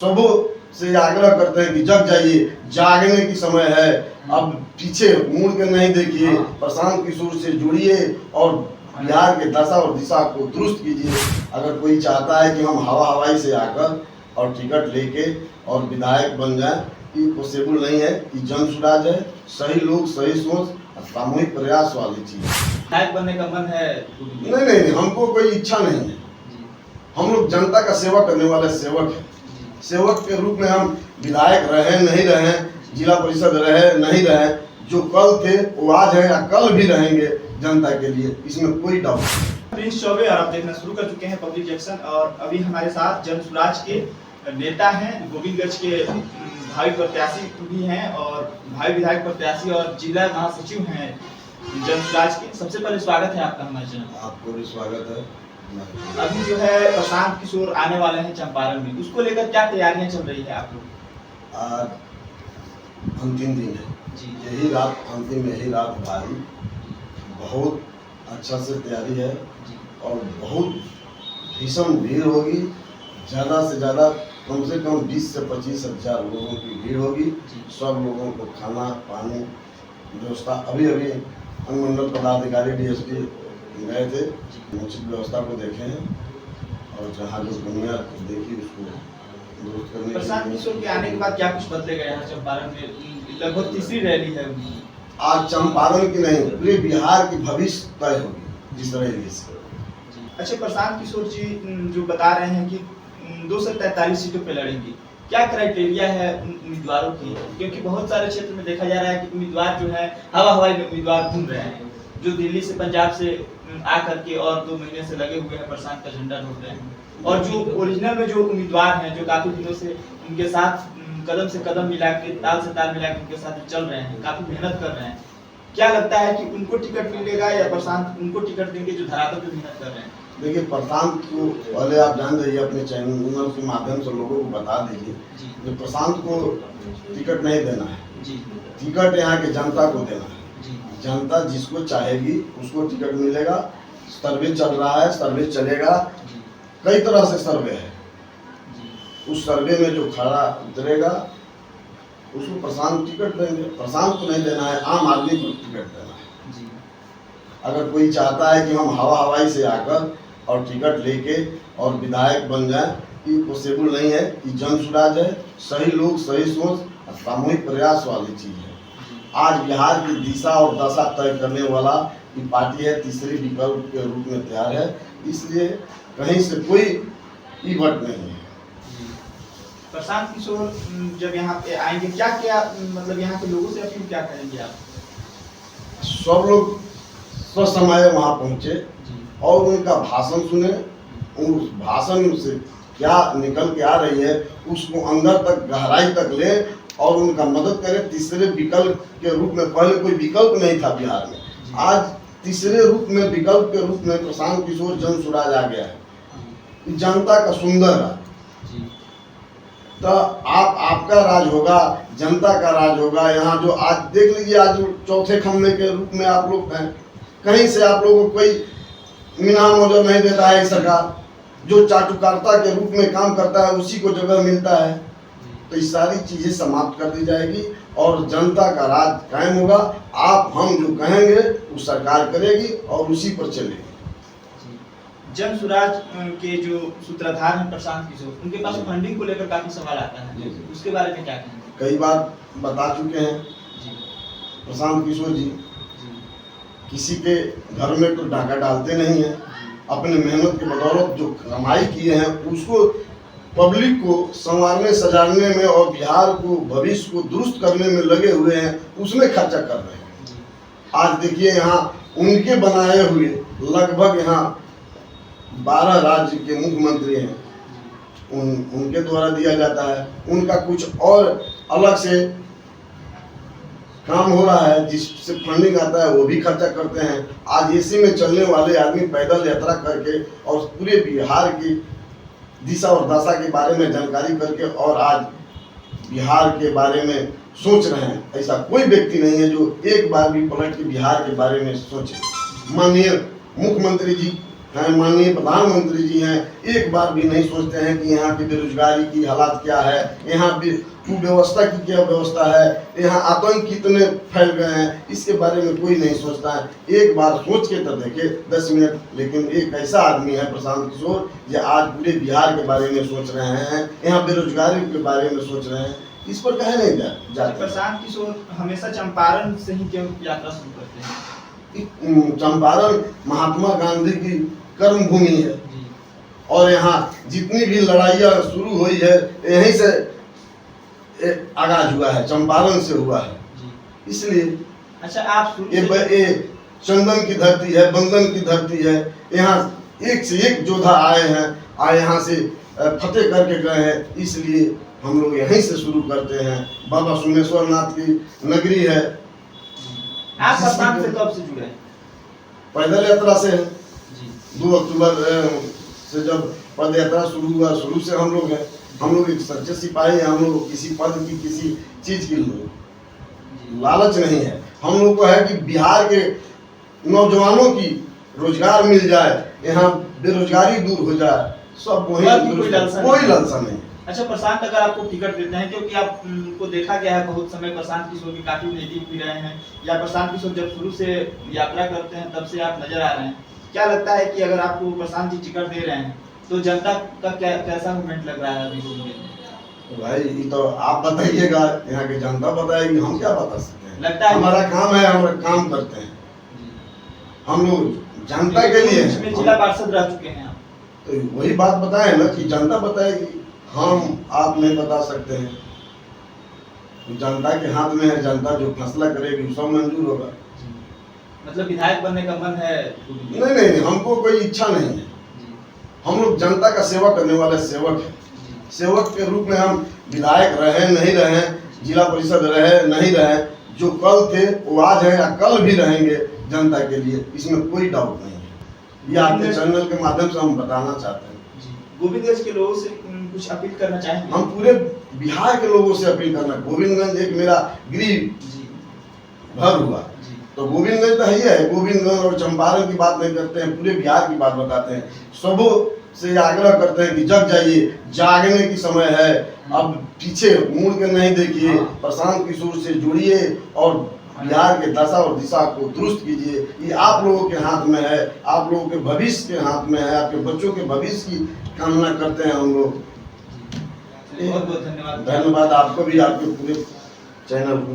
सबों से आग्रह करते हैं कि जग जाइए, जागने की समय है। अब पीछे मुड़ के नहीं देखिए, प्रशांत किशोर से जुड़िए और बिहार के दशा और दिशा को दुरुस्त कीजिए। अगर कोई चाहता है कि हम हवाई से आकर और टिकट लेके और विधायक बन जाए, ये पॉसिबल नहीं है। कि जन सुराज है, सही लोग, सही सोच, सामूहिक प्रयास वाली चीज। विधायक बनने का मन है? नहीं, हमको कोई इच्छा नहीं है। हम लोग जनता का सेवा करने वाले सेवक हैं। सेवक के रूप में हम विधायक रहे नहीं रहे, जिला परिषद रहे नहीं रहे, जो कल थे वो आज है या कल भी रहेंगे जनता के लिए, इसमें कोई डाउट नहीं। प्रिंस चौबे और आप देखना शुरू कर चुके हैं पब्लिक जंक्शन, और अभी हमारे साथ जन सुराज के नेता हैं, गोविंदगंज के भावी प्रत्याशी भी हैं और भावी विधायक प्रत्याशी और जिला महासचिव हैं जन सुराज के। सबसे पहले स्वागत है आपका हमारे चैनल। आपको भी स्वागत है। अभी जो है प्रशांत किशोर आने वाले हैं चंपारण में, उसको लेकर क्या तैयारियां चल रही है आप लोग? आज अंतिम दिन है जी, यही रात अंतिम, यही रात भारी, बहुत अच्छा से तैयारी है और बहुत भीषण भीड़ होगी। ज़्यादा से ज़्यादा कम से कम 20 से 25 हज़ार लोगों की भीड़ होगी। सब लोगों को खाना पानी व्यवस्था, अभी अनुमंडल पदाधिकारी DSP गए थे, उचित व्यवस्था को देखे हैं और जहाँ जो दुनिया देखी उसको दुरुस्त करने। प्रशांत किशोर के आने के बाद क्या कुछ बदलेगा यहाँ चंपारण में? लगभग तीसरी रैली है उनकी। आज चंपारण की नहीं, पूरे बिहार की भविष्य तय होगी जिस तरह से। अच्छा, प्रशांत किशोर जी जो बता रहे हैं कि 243 सीटों पे लड़ेंगे, क्या क्राइटेरिया है उम्मीदवारों की? क्योंकि बहुत सारे क्षेत्र में देखा जा रहा है कि उम्मीदवार जो है हवाई में उम्मीदवार घूम रहे हैं, जो दिल्ली से पंजाब से आकर के और 2 महीने से लगे हुए हैं प्रशांत का झंडा ढूंढ रहे हैं, और जो ओरिजिनल में जो उम्मीदवार हैं जो काफी दिनों से उनके साथ कदम से कदम मिला के, ताल से ताल मिला के उनके साथ चल रहे हैं, काफी मेहनत कर रहे हैं, क्या लगता है कि उनको टिकट मिलेगा या प्रशांत उनको टिकट देंगे जो धरातल पे मेहनत कर रहे हैं? देखिए, प्रशांत को पहले आप जान जाइए, अपने चैनल के माध्यम से लोगों को बता दीजिए कि प्रशांत को टिकट नहीं देना है। टिकट यहाँ के जनता को देना है। जनता जिसको चाहेगी उसको टिकट मिलेगा। सर्वे चल रहा है, सर्वे चलेगा, कई तरह से सर्वे है। उस सर्वे में जो खड़ा उतरेगा उसको प्रशांत टिकट देंगे। प्रशांत को नहीं देना है, आम आदमी को टिकट देना है। अगर कोई चाहता है कि हम हवाई से आकर और टिकट लेके और विधायक बन जाए, ये पॉसिबल नहीं है। कि जन सुराज है, सही लोग, सही सोच, सामूहिक प्रयास वाली चीज है। आज बिहार की दिशा और दशा तय करने वाला ये पार्टी है, तीसरे विकल्प के रूप में तैयार है, इसलिए कहीं से कोई इवट नहीं है। प्रशांत किशोर जब यहाँ पे आएंगे, क्या क्या मतलब यहाँ के लोगों से अपील क्या करेंगे आप? सब लोग ससमय वहाँ पहुँचे और उनका भाषण सुने। उस भाषण से क्या निकल के आ रही है उसको अंदर तक, गहराई तक ले और उनका मदद करें। तीसरे विकल्प के रूप में, पहले कोई विकल्प नहीं था बिहार में, आज तीसरे रूप में, विकल्प के रूप में प्रशांत किशोर जन सुराज आ गया है। जनता का सुंदर राज, तो आपका राज होगा, जनता का राज होगा। यहाँ जो आज देख लीजिए, आज चौथे खम्भे के रूप में आप लोग हैं। कहीं से आप लोगों को कोई इनाम मुझे नहीं देता है सरकार। जो चाटुकारिता के रूप में काम करता है उसी को जगह मिलता है। तो ये सारी चीजें समाप्त कर दी जाएगी और जनता का राज कायम होगा। आप हम जो कहेंगे वो सरकार करेगी और उसी पर चलेगी। जन सुराज के जो सूत्रधार हैं प्रशांत किशोर, उनके पास फंडिंग को लेकर काफी सवाल आता है, उसके बारे में क्या कहेंगे? कई बार बता चुके हैं प्रशांत किशोर जी किसी के घर में तो डाका डालते नहीं है। अपने मेहनत के बदौलत जो कमाई किए हैं उसको पब्लिक को संवारने सजाने में और बिहार को, भविष्य को दुरुस्त करने में लगे हुए हैं, उसमें खर्चा कर रहे हैं। आज देखिए, यहाँ उनके बनाए हुए लगभग यहाँ 12 राज्य के मुख्यमंत्री हैं, उनके द्वारा दिया जाता है। उनका कुछ और अलग से काम हो रहा है जिससे फंडिंग आता है, वो भी खर्चा करते हैं। आज AC में चलने वाले आदमी पैदल यात्रा करके और पूरे बिहार की दिशा और दशा के बारे में जानकारी करके और आज बिहार के बारे में सोच रहे हैं। ऐसा कोई व्यक्ति नहीं है जो एक बार भी पलट के बिहार के बारे में सोचे। माननीय मुख्यमंत्री जी हैं, माननीय प्रधानमंत्री जी हैं, एक बार भी नहीं सोचते हैं कि यहाँ की बेरोजगारी की हालात क्या है, यहाँ भी कुव्यवस्था की क्या व्यवस्था है, यहाँ आतंक कितने फैल गए हैं, इसके बारे में कोई नहीं सोचता है। एक बार सोच के तो देखे 10 मिनट। लेकिन एक ऐसा आदमी है प्रशांत किशोर, जो आज पूरे बिहार के बारे में सोच रहे हैं, यहाँ बेरोजगारी के बारे में सोच रहे हैं, इस पर कहे नहीं जाते। प्रशांत किशोर हमेशा चंपारण से ही क्यों यात्रा शुरू करते हैं? चंपारण महात्मा गांधी की कर्म भूमि है, जी। और यहाँ जितनी भी लड़ाइयाँ शुरू हुई है यहीं से आगाज हुआ है, चंपारण से हुआ है। जी। इसलिए अच्छा, आप शुरू से ये चंदन की धरती है, बंधन की धरती है। यहाँ एक से एक योद्धा आए हैं, यहाँ से फतेह करके गए हैं। इसलिए हम लोग यहीं से शुरू करते हैं। बाबा सोमेश्वर नाथ की नगरी है। आप प्रशांत से कब से जुड़े हैं? पैदल यात्रा से है। जी। 2 अक्टूबर से जब पद यात्रा शुरू हुआ, शुरू से हम लोग हैं। हम लोग एक सच्चे सिपाही हैं। हम लोग किसी पद की, किसी चीज की लालच नहीं है। हम लोग को है कि बिहार के नौजवानों की रोजगार मिल जाए, यहाँ बेरोजगारी दूर हो जाए, सब वही, कोई लालसा नहीं। अच्छा प्रशांत, अगर आपको टिकट देते हैं, क्योंकि आपको देखा गया है बहुत समय प्रशांत किशोर की काफी नजदीक भी रहे हैं, या प्रशांत किशोर जब शुरू से यात्रा करते हैं तब से आप नजर आ रहे हैं, क्या लगता है कि अगर आपको प्रशांत जी टिकट दे रहे हैं तो जनता का कैसा मूवमेंट लग रहा है अभी को? भाई ये तो आप बताइएगा, यहाँ की जनता बताएगी, हम क्या बता सकते हैं। लगता है हमारा काम है, हम काम करते हैं, हम लोग जनता के लिए हैं। जिला पार्षद रह चुके हैं आप, तो वही बात बताए ना कि जनता बताएगी, हम आप नहीं बता सकते हैं। तो जनता के हाथ में है, जनता जो फैसला करेगी सब मंजूर होगा। मतलब विधायक बनने का मन है? नहीं, हमको कोई इच्छा नहीं है। हम लोग जनता का सेवा करने वाले सेवक हैं। सेवक के रूप में हम विधायक रहे नहीं रहे, जिला परिषद रहे नहीं रहे, जो कल थे वो आज है या कल भी रहेंगे जनता के लिए, इसमें कोई डाउट नहीं है। ये आपके चैनल के माध्यम से हम बताना चाहते हैं। गोविंदगंज के लोगों से कुछ अपील करना चाहेंगे? हम पूरे बिहार के लोगों से अपील करना, गोविंदगंज एक मेरा गृह घर हुआ, तो गोविंदगंज तो है, गोविंदगंज और चंपारण की बात नहीं करते हैं, पूरे बिहार की बात बताते हैं। सबों से आग्रह करते हैं कि जग जाइए, जागने की समय है, अब पीछे मुड़ के नहीं देखिए, प्रशांत किशोर से जुड़िए और बिहार के दशा और दिशा को दुरुस्त कीजिए। ये आप लोगों के हाथ में है, आप लोगों के भविष्य के हाथ में है, आपके बच्चों के भविष्य की कामना करते हैं हम लोग। बहुत बहुत धन्यवाद। धन्यवाद आपको भी, आपके पूरे चैनल को।